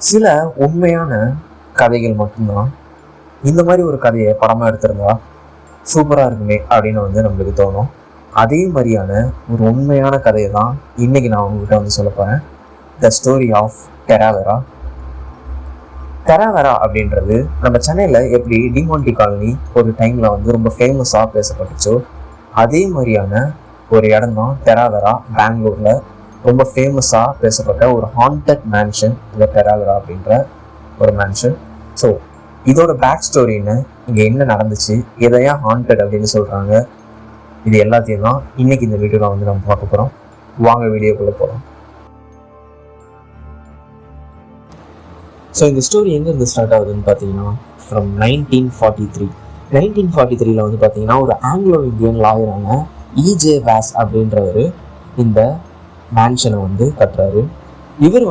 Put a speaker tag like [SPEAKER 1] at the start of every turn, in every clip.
[SPEAKER 1] சில உண்மையான கதைகள் மட்டும்தான் இந்த மாதிரி ஒரு கதையை படமாக எடுத்திருந்தா சூப்பராக இருக்குமே அப்படின்னு நம்மளுக்கு தோணும். அதே மாதிரியான ஒரு உண்மையான கதையை தான் இன்னைக்கு நான் உங்ககிட்ட சொல்ல போகிறேன். The story of டெராவேரா. டெராவேரா அப்படின்றது நம்ம சென்னையில் எப்படி டிமாண்டி காலனி ஒரு டைமில் ரொம்ப ஃபேமஸாக பேசப்பட்டுச்சோ அதே மாதிரியான ஒரு இடம் தான் டெராவேரா. பெங்களூரில் ரொம்ப ஃபேமஸாக பேசப்பட்ட ஒரு ஹாண்டட் மேன்ஷன் இந்த டெராவேரா அப்படின்ற ஒரு மேன்ஷன். ஸோ இதோட பேக் ஸ்டோரின்னு இங்கே என்ன நடந்துச்சு, எதையா ஹாண்டட் அப்படின்னு சொல்கிறாங்க, இது எல்லாத்தையும் தான் இன்னைக்கு இந்த வீடியோவில் நம்ம பார்க்க போகிறோம். வாங்க வீடியோக்குள்ளே போகிறோம். ஸோ இந்த ஸ்டோரி எங்கேருந்து ஸ்டார்ட் ஆகுதுன்னு பார்த்தீங்கன்னா ஃப்ரம் 1943. 1943 பார்த்தீங்கன்னா ஒரு ஆங்கிலோ இந்தியன் லாயரான E.J. வாஸ் அப்படின்றவர் இந்த மேன்ஷனை கட்டுறாரு. இவர்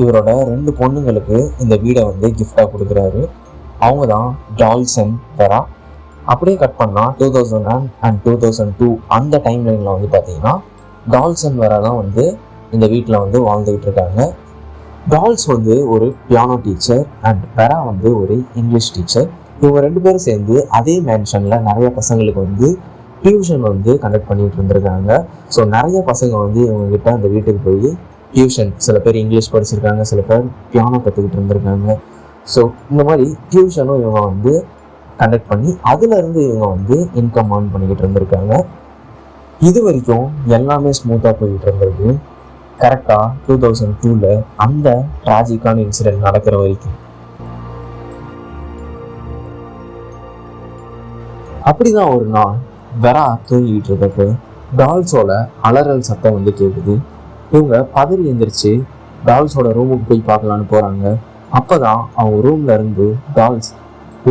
[SPEAKER 1] இவரோட 2 பொண்ணுங்களுக்கு இந்த வீடை கிஃப்டாக கொடுக்குறாரு. அவங்க தான் டால்ஸ் அண்ட் வெரா. அப்படியே கட் பண்ணால் 2001 and 2002 அந்த டைம்லைனில் பார்த்தீங்கன்னா டால்ஸ் அண்ட் வெரா தான் இந்த வீட்டில் வாழ்ந்துக்கிட்டு இருக்காங்க. டால்ஸ் ஒரு பியானோ டீச்சர் அண்ட் வெரா ஒரு இங்கிலீஷ் டீச்சர். இவங்க 2 பேரும் சேர்ந்து அதே மேன்ஷனில் நிறைய பசங்களுக்கு டியூஷன் கண்டக்ட் பண்ணிட்டு இருந்திருக்காங்க. ஸோ நிறைய பசங்க இவங்ககிட்ட அந்த வீட்டுக்கு போய் டியூஷன், சில பேர் இங்கிலீஷ் படிச்சிருக்காங்க, சில பேர் பியானோ கற்றுக்கிட்டு இருந்திருக்காங்க. ஸோ இந்த மாதிரி டியூஷனும் இவங்க கண்டக்ட் பண்ணி அதுலேருந்து இவங்க இன்கம் ஏர்ன் பண்ணிக்கிட்டு இருந்திருக்காங்க. இது வரைக்கும் எல்லாமே ஸ்மூத்தாக போய்கிட்டு இருந்திருக்கு. கரெக்டாக 2002 அந்த ட்ராஜிக்கான இன்சிடென்ட் நடக்கிற வரைக்கும். அப்படிதான் ஒரு நாள் வெரா தூங்கிட்டு இருக்கப்ப டால்ஸோட அலறல் சத்தம் கேட்குது. இவங்க பதறி எந்திரிச்சு டால்ஸோட ரூமுக்கு போய் பார்க்கலான்னு போறாங்க. அப்பதான் அவங்க ரூம்ல இருந்து டால்ஸ்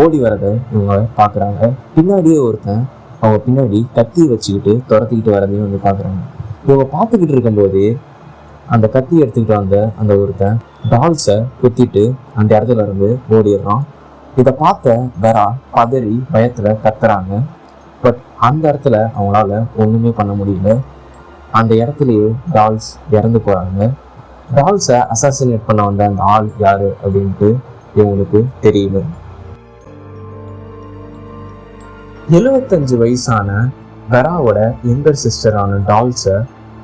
[SPEAKER 1] ஓடி வரதை இவங்க பாக்குறாங்க. பின்னாடியே ஒருத்தன் அவங்க பின்னாடி கத்தி வச்சுக்கிட்டு துரத்திக்கிட்டு வரதையும் பாக்குறாங்க. இவங்க பார்த்துக்கிட்டு இருக்கும்போது அந்த கத்தி எடுத்துக்கிட்டு வந்த அந்த ஒருத்தன் டால்ஸை குத்திட்டு அந்த இடத்துல இருந்து ஓடிடுறான். இதை பார்த்த வெரா பதறி பயத்துல கத்துறாங்க. பட் அந்த இடத்துல அவங்களால ஒன்றுமே பண்ண முடியல. அந்த இடத்துலயே டால்ஸ் இறந்து போகிறாங்க. டால்ஸை அசாசினேட் பண்ண வந்த அந்த ஆள் யாரு அப்படின்ட்டு இவங்களுக்கு தெரியல. 75 வயசான வெராவோட யங்கர் சிஸ்டரான டால்ஸை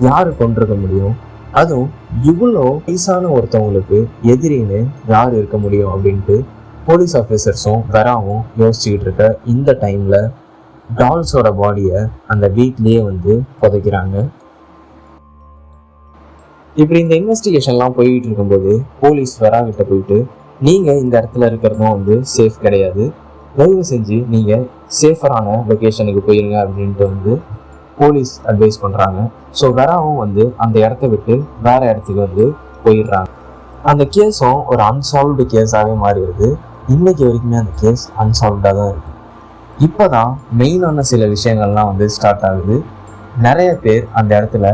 [SPEAKER 1] யாரு கொண்டிருக்க முடியும்? அதுவும் இவ்வளோ வயசான ஒருத்தவங்களுக்கு எதிரின்னு யார் இருக்க முடியும் அப்படின்ட்டு போலீஸ் ஆஃபீஸர்ஸும் வெராவும் யோசிச்சுக்கிட்டு இருக்க இந்த டைம்ல டால்ஸோட பாடியை அந்த வீட்லேயே புதைக்கிறாங்க. இப்படி இந்த இன்வெஸ்டிகேஷன்லாம் போயிட்டு இருக்கும்போது போலீஸ் வெரா கிட்ட போயிட்டு, நீங்கள் இந்த இடத்துல இருக்கிறதும் சேஃப் கிடையாது, தயவு செஞ்சு நீங்கள் சேஃபரான லொக்கேஷனுக்கு போயிருங்க அப்படின்ட்டு போலீஸ் அட்வைஸ் பண்ணுறாங்க. ஸோ வெராவும் அந்த இடத்த விட்டு வேற இடத்துக்கு போயிடுறாங்க. அந்த கேஸும் ஒரு அன்சால்வ்டு கேஸாகவே மாறிடுது. இன்னைக்கு வரைக்குமே அந்த கேஸ் அன்சால்வ்டாக தான் இருக்குது. இப்போதான் மெயினான சில விஷயங்கள்லாம் ஸ்டார்ட் ஆகுது. நிறைய பேர் அந்த இடத்துல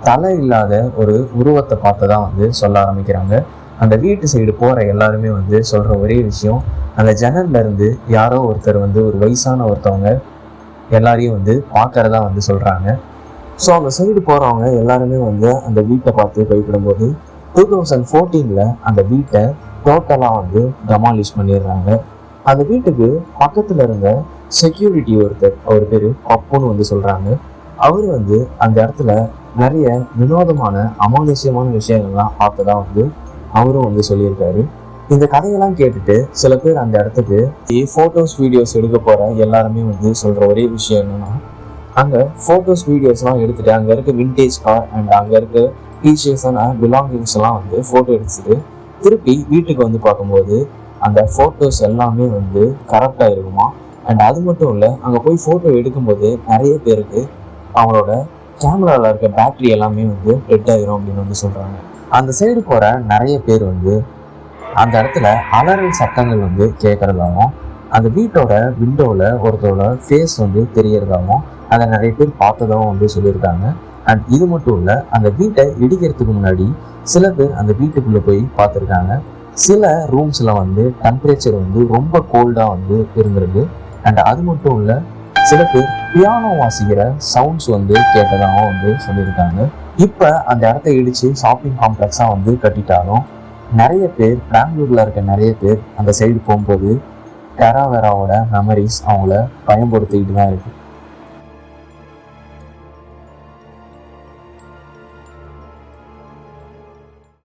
[SPEAKER 1] தலை இல்லாத ஒரு உருவத்தை பார்த்து தான் சொல்ல ஆரம்பிக்கிறாங்க. அந்த வீட்டு சைடு போகிற எல்லாருமே சொல்கிற ஒரே விஷயம், அந்த ஜன்னல்ல இருந்து யாரோ ஒருத்தர் ஒரு வயசான ஒருத்தவங்க எல்லாரையும் பார்க்கறதா சொல்கிறாங்க. ஸோ அந்த சைடு போகிறவங்க எல்லாருமே அந்த வீட்டை பார்த்து பயப்படும்போது 2014 அந்த வீட்டை டோட்டலாக டெமாலிஷ் பண்ணிடுறாங்க. அந்த வீட்டுக்கு பக்கத்தில் இருந்த செக்யூரிட்டி ஒருத்தர், அவர் பேர் பப்புன்னு சொல்கிறாங்க. அவர் அந்த இடத்துல நிறைய வினோதமான அமானுஷ்யமான விஷயங்கள்லாம் பார்த்ததா அவரும் சொல்லியிருக்காரு. இந்த கதையெல்லாம் கேட்டுட்டு சில பேர் அந்த இடத்துக்கு ஃபோட்டோஸ் வீடியோஸ் எடுக்க போகிற எல்லாருமே சொல்கிற ஒரே விஷயம் என்னன்னா, அங்கே ஃபோட்டோஸ் வீடியோஸ்லாம் எடுத்துகிட்டு அங்கே இருக்க விண்டேஜ் கார் அண்ட் அங்கே இருக்க டீச்சர்ஸான பிலாங்கிங்ஸ் எல்லாம் ஃபோட்டோ எடுத்துட்டு திருப்பி வீட்டுக்கு பார்க்கும்போது அந்த ஃபோட்டோஸ் எல்லாமே கரெக்டாக இருக்குமா. அண்ட் அது மட்டும் இல்லை, அங்கே போய் ஃபோட்டோ எடுக்கும்போது நிறைய பேருக்கு அவங்களோட கேமராவில் இருக்க பேட்டரி எல்லாமே டெட் ஆகிரும் அப்படின்னு சொல்கிறாங்க. அந்த சைடு போகிற நிறைய பேர் அந்த இடத்துல அலறல் சத்தங்கள் கேட்குறதாகவும், அந்த வீட்டோட விண்டோவில் ஒருத்தரோட ஃபேஸ் தெரியறதாகவும் அதை நிறைய பேர் பார்த்ததாகவும் சொல்லியிருக்காங்க. அண்ட் இது மட்டும் இல்லை, அந்த வீட்டை இடிக்கிறதுக்கு முன்னாடி சில பேர் அந்த வீட்டுக்குள்ளே போய் பார்த்துருக்காங்க. சில ரூம்ஸில் டெம்பரேச்சர் ரொம்ப கோல்டாக இருந்திருக்கு. அண்ட் அது மட்டும் இல்லை, சில பேர் பியானோ வாசிக்கிற சவுண்ட்ஸ் கேட்டதாகவும் சொல்லியிருக்காங்க. இப்போ அந்த இடத்த இடித்து ஷாப்பிங் காம்ப்ளெக்ஸாக கட்டிட்டாலும் நிறைய பேர் பெங்களூரில் இருக்க நிறைய பேர் அந்த சைடு போகும்போது டெராவேராவோட மெமரிஸ் அவங்கள பயன்படுத்திக்கிட்டு தான் இருக்குது.